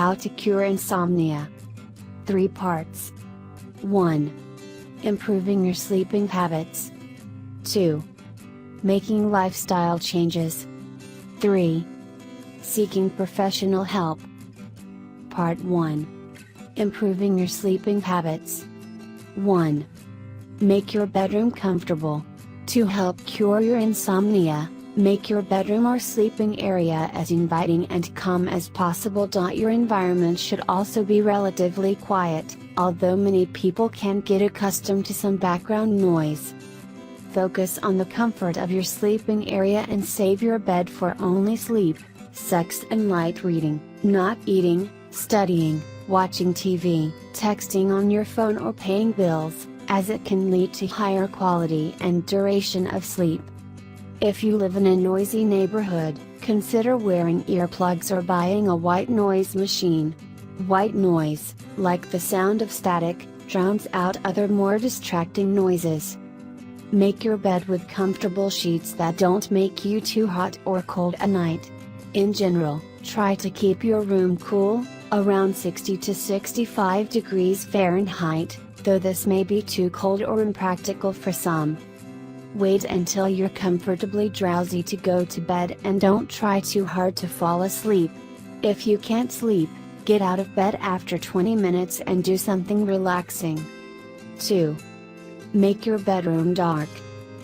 How to cure insomnia. 3 parts. 1. Improving your sleeping habits. 2. Making lifestyle changes. 3. Seeking professional help. Part 1. Improving your sleeping habits. 1. Make your bedroom comfortable. To help cure your insomnia, make your bedroom or sleeping area as inviting and calm as possible. Your environment should also be relatively quiet, although many people can get accustomed to some background noise. Focus on the comfort of your sleeping area and save your bed for only sleep, sex and light reading, not eating, studying, watching TV, texting on your phone or paying bills, as it can lead to higher quality and duration of sleep. If you live in a noisy neighborhood, consider wearing earplugs or buying a white noise machine. White noise, like the sound of static, drowns out other more distracting noises. Make your bed with comfortable sheets that don't make you too hot or cold at night. In general, try to keep your room cool, around 60 to 65 degrees Fahrenheit, though this may be too cold or impractical for some. Wait until you're comfortably drowsy to go to bed and don't try too hard to fall asleep. If you can't sleep, get out of bed after 20 minutes and do something relaxing. 2. Make your bedroom dark.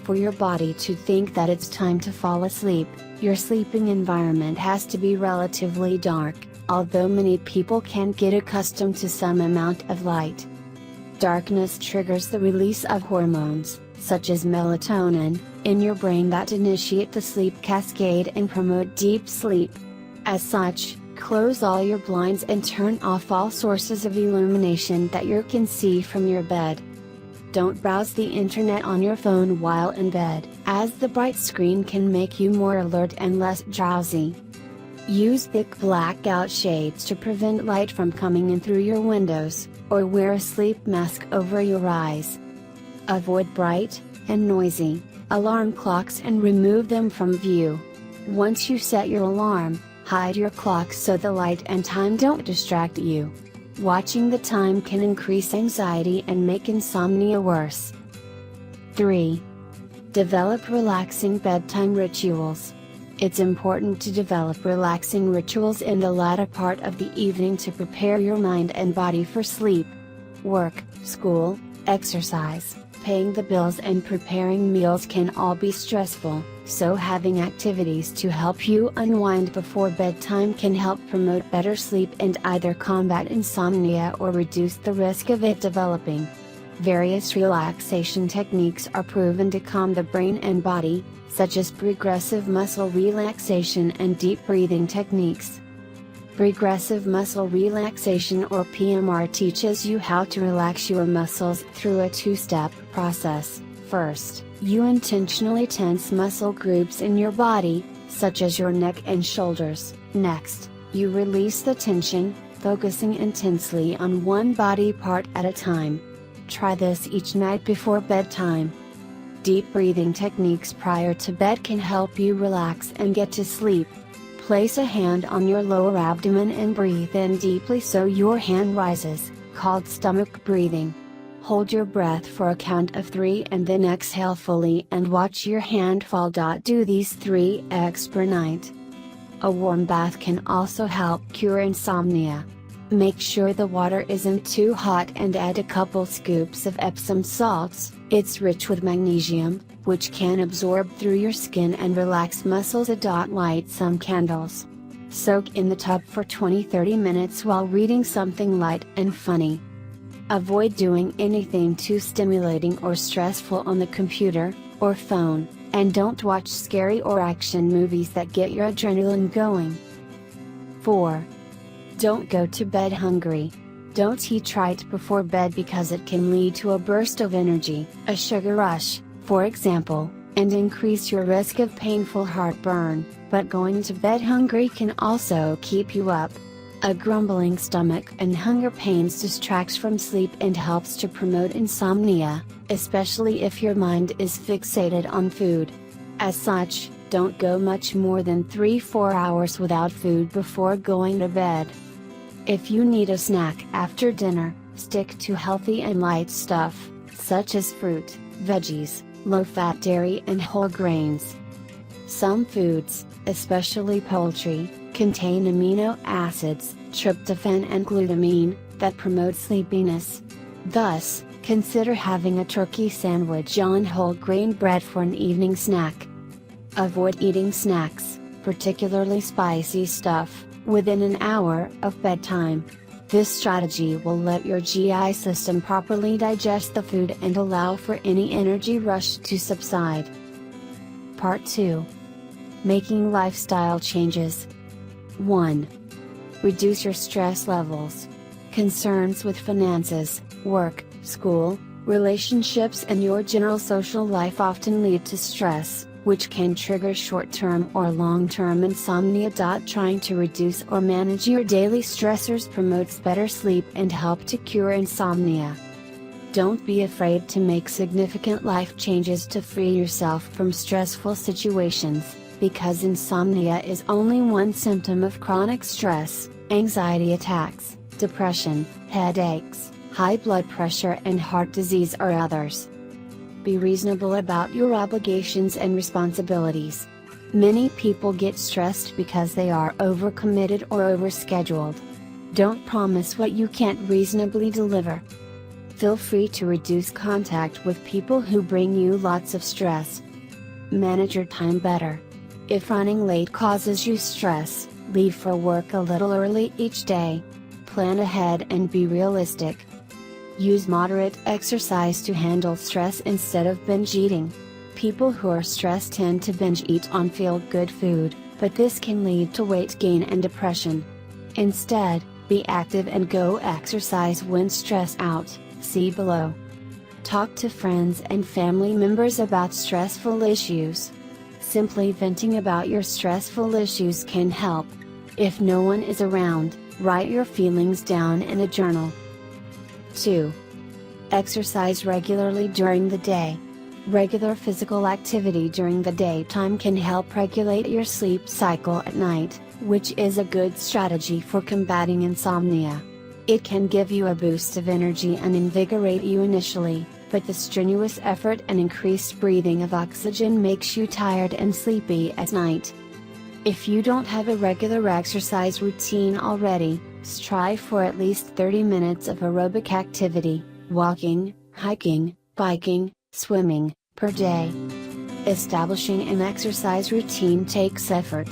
For your body to think that it's time to fall asleep, your sleeping environment has to be relatively dark, although many people can get accustomed to some amount of light. Darkness triggers the release of hormones, such as melatonin, in your brain that initiate the sleep cascade and promote deep sleep. As such, close all your blinds and turn off all sources of illumination that you can see from your bed. Don't browse the internet on your phone while in bed, as the bright screen can make you more alert and less drowsy. Use thick blackout shades to prevent light from coming in through your windows, or wear a sleep mask over your eyes. Avoid bright and noisy alarm clocks and remove them from view. Once you set your alarm, hide your clock so the light and time don't distract you. Watching the time can increase anxiety and make insomnia worse. 3. Develop relaxing bedtime rituals. It's important to develop relaxing rituals in the latter part of the evening to prepare your mind and body for sleep. Work, school, exercise, paying the bills and preparing meals can all be stressful, so having activities to help you unwind before bedtime can help promote better sleep and either combat insomnia or reduce the risk of it developing. Various relaxation techniques are proven to calm the brain and body, such as progressive muscle relaxation and deep breathing techniques. Progressive muscle relaxation or PMR teaches you how to relax your muscles through a 2-step process. First, you intentionally tense muscle groups in your body, such as your neck and shoulders. Next, you release the tension, focusing intensely on one body part at a time. Try this each night before bedtime. Deep breathing techniques prior to bed can help you relax and get to sleep. Place a hand on your lower abdomen and breathe in deeply so your hand rises, called stomach breathing. Hold your breath for a count of 3 and then exhale fully and watch your hand fall. Do these 3x per night. A warm bath can also help cure insomnia. Make sure the water isn't too hot and add a couple scoops of Epsom salts. It's rich with magnesium, which can absorb through your skin and relax muscles. Light some candles. Soak in the tub for 20-30 minutes while reading something light and funny. Avoid doing anything too stimulating or stressful on the computer or phone, and don't watch scary or action movies that get your adrenaline going. 4. Don't go to bed hungry. Don't eat right before bed because it can lead to a burst of energy, a sugar rush, for example, and increase your risk of painful heartburn, but going to bed hungry can also keep you up. A grumbling stomach and hunger pains distracts from sleep and helps to promote insomnia, especially if your mind is fixated on food. As such, don't go much more than 3-4 hours without food before going to bed. If you need a snack after dinner, stick to healthy and light stuff, such as fruit, veggies, low-fat dairy and whole grains. Some foods, especially poultry, contain amino acids, tryptophan and glutamine, that promote sleepiness. Thus, consider having a turkey sandwich on whole grain bread for an evening snack. Avoid eating snacks, particularly spicy stuff, within an hour of bedtime. This strategy will let your GI system properly digest the food and allow for any energy rush to subside. Part 2. Making lifestyle changes. 1. Reduce your stress levels. Concerns with finances, work, school, relationships and your general social life often lead to stress, which can trigger short-term or long-term insomnia. Trying to reduce or manage your daily stressors promotes better sleep and help to cure insomnia. Don't be afraid to make significant life changes to free yourself from stressful situations, because insomnia is only one symptom of chronic stress. Anxiety attacks, depression, headaches, high blood pressure and heart disease are others. Be reasonable about your obligations and responsibilities. Many people get stressed because they are overcommitted or overscheduled. Don't promise what you can't reasonably deliver. Feel free to reduce contact with people who bring you lots of stress. Manage your time better. If running late causes you stress, leave for work a little early each day. Plan ahead and be realistic. Use moderate exercise to handle stress instead of binge eating. People who are stressed tend to binge eat on feel-good food, but this can lead to weight gain and depression. Instead, be active and go exercise when stressed out, see below. Talk to friends and family members about stressful issues. Simply venting about your stressful issues can help. If no one is around, write your feelings down in a journal. 2. Exercise regularly during the day. Regular physical activity during the daytime can help regulate your sleep cycle at night, which is a good strategy for combating insomnia. It can give you a boost of energy and invigorate you initially, but the strenuous effort and increased breathing of oxygen makes you tired and sleepy at night. If you don't have a regular exercise routine already, strive for at least 30 minutes of aerobic activity, walking, hiking, biking, swimming, per day. Establishing an exercise routine takes effort.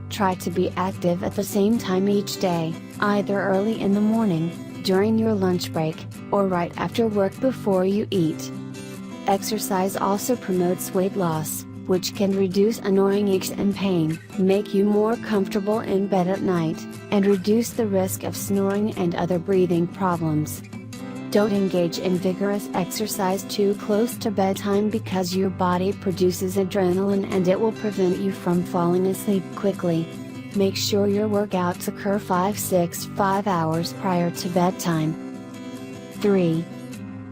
Try to be active at the same time each day, either early in the morning, during your lunch break, or right after work before you eat. Exercise also promotes weight loss, which can reduce annoying aches and pain, make you more comfortable in bed at night, and reduce the risk of snoring and other breathing problems. Don't engage in vigorous exercise too close to bedtime because your body produces adrenaline and it will prevent you from falling asleep quickly. Make sure your workouts occur 5 hours prior to bedtime. 3.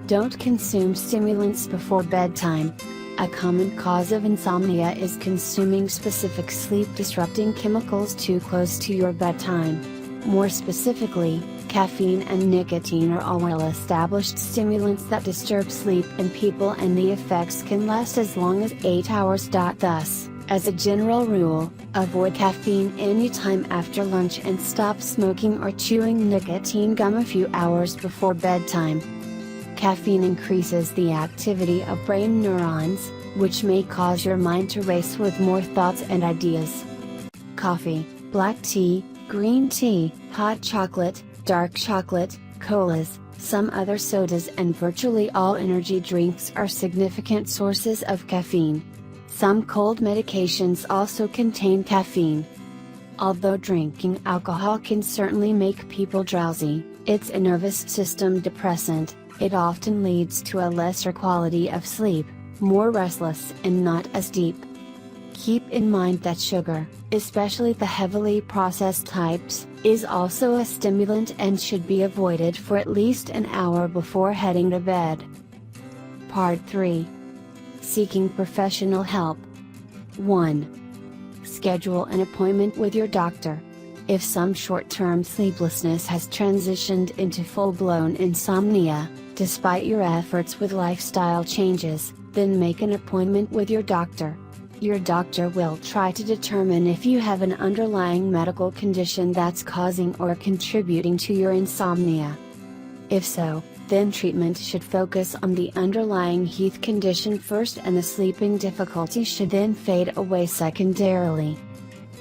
Don't consume stimulants before bedtime. A common cause of insomnia is consuming specific sleep-disrupting chemicals too close to your bedtime. More specifically, caffeine and nicotine are all well-established stimulants that disturb sleep in people, and the effects can last as long as 8 hours. Thus, as a general rule, avoid caffeine anytime after lunch and stop smoking or chewing nicotine gum a few hours before bedtime. Caffeine increases the activity of brain neurons, which may cause your mind to race with more thoughts and ideas. Coffee, black tea, green tea, hot chocolate, dark chocolate, colas, some other sodas and virtually all energy drinks are significant sources of caffeine. Some cold medications also contain caffeine. Although drinking alcohol can certainly make people drowsy, it's a nervous system depressant. It often leads to a lesser quality of sleep, more restless and not as deep. Keep in mind that sugar, especially the heavily processed types, is also a stimulant and should be avoided for at least an hour before heading to bed. Part 3. Seeking professional help. 1. Schedule an appointment with your doctor. If some short-term sleeplessness has transitioned into full-blown insomnia, despite your efforts with lifestyle changes, then make an appointment with your doctor. Your doctor will try to determine if you have an underlying medical condition that's causing or contributing to your insomnia. If so, then treatment should focus on the underlying health condition first, and the sleeping difficulty should then fade away secondarily.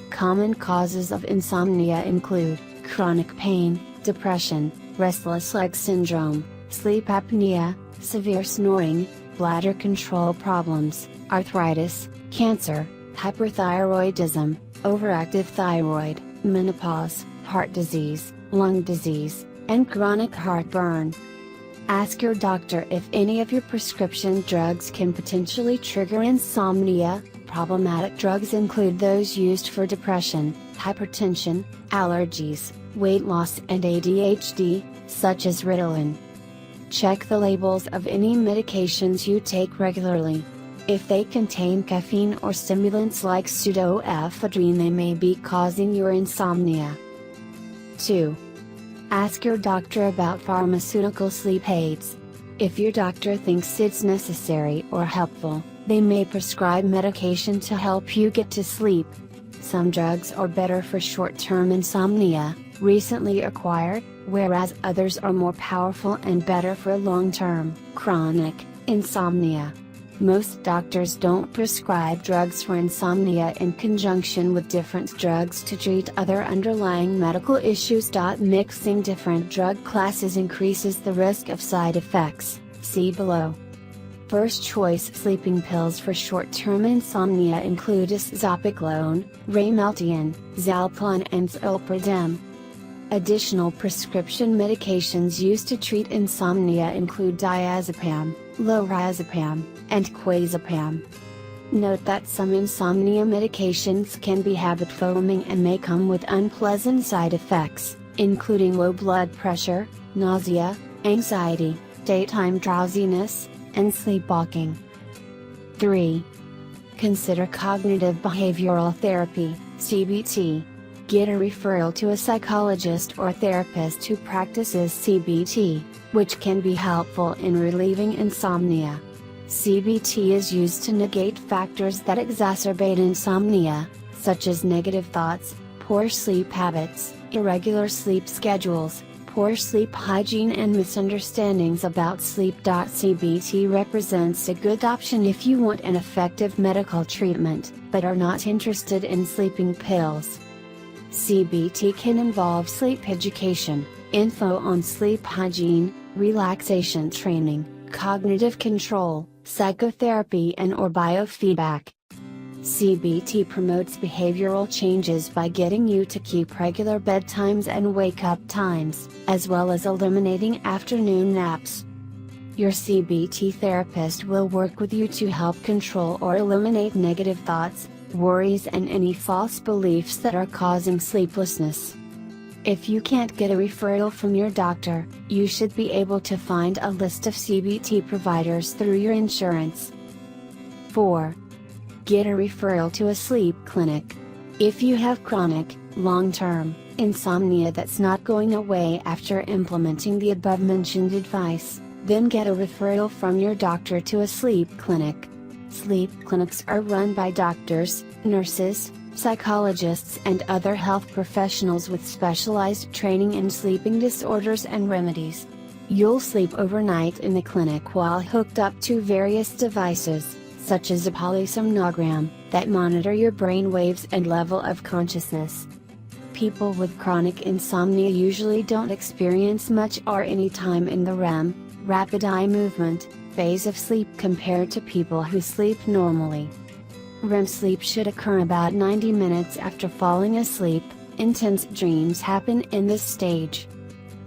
Common causes of insomnia include chronic pain, depression, restless leg syndrome, sleep apnea, severe snoring, bladder control problems, arthritis, cancer, hyperthyroidism, overactive thyroid, menopause, heart disease, lung disease, and chronic heartburn. Ask your doctor if any of your prescription drugs can potentially trigger insomnia. Problematic drugs include those used for depression, hypertension, allergies, weight loss, and ADHD, such as Ritalin. Check the labels of any medications you take regularly. If they contain caffeine or stimulants like pseudoephedrine, they may be causing your insomnia. 2. Ask your doctor about pharmaceutical sleep aids. If your doctor thinks it's necessary or helpful, they may prescribe medication to help you get to sleep. Some drugs are better for short-term insomnia, recently acquired, whereas others are more powerful and better for long-term, chronic, insomnia. Most doctors don't prescribe drugs for insomnia in conjunction with different drugs to treat other underlying medical issues. Mixing different drug classes increases the risk of side effects, see below. First choice sleeping pills for short-term insomnia include isopicolone, Rameltian, Zalplan, and Zolpidem. Additional prescription medications used to treat insomnia include diazepam, lorazepam, and clozapam. Note that some insomnia medications can be habit-forming and may come with unpleasant side effects, including low blood pressure, nausea, anxiety, daytime drowsiness, and sleepwalking. 3. Consider cognitive behavioral therapy, CBT. Get a referral to a psychologist or therapist who practices CBT, which can be helpful in relieving insomnia. CBT is used to negate factors that exacerbate insomnia, such as negative thoughts, poor sleep habits, irregular sleep schedules, poor sleep hygiene, and misunderstandings about sleep. CBT represents a good option if you want an effective medical treatment, but are not interested in sleeping pills. CBT can involve sleep education, info on sleep hygiene, relaxation training, cognitive control, psychotherapy, and/or biofeedback. CBT promotes behavioral changes by getting you to keep regular bedtimes and wake-up times, as well as eliminating afternoon naps. Your CBT therapist will work with you to help control or eliminate negative thoughts, worries, and any false beliefs that are causing sleeplessness. If you can't get a referral from your doctor, you should be able to find a list of CBT providers through your insurance. 4. Get a referral to a sleep clinic. If you have chronic, long-term, insomnia that's not going away after implementing the above-mentioned advice, then get a referral from your doctor to a sleep clinic. Sleep clinics are run by doctors, nurses, psychologists, and other health professionals with specialized training in sleeping disorders and remedies. You'll sleep overnight in the clinic while hooked up to various devices, such as a polysomnogram, that monitor your brain waves and level of consciousness. People with chronic insomnia usually don't experience much or any time in the REM, rapid eye movement, phase of sleep compared to people who sleep normally. REM sleep should occur about 90 minutes after falling asleep. Intense dreams happen in this stage.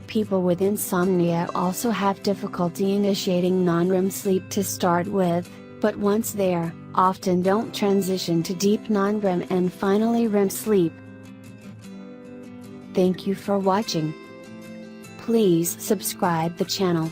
People with insomnia also have difficulty initiating non-REM sleep to start with, but once there, often don't transition to deep non-REM and finally REM sleep. Thank you for watching. Please subscribe the channel.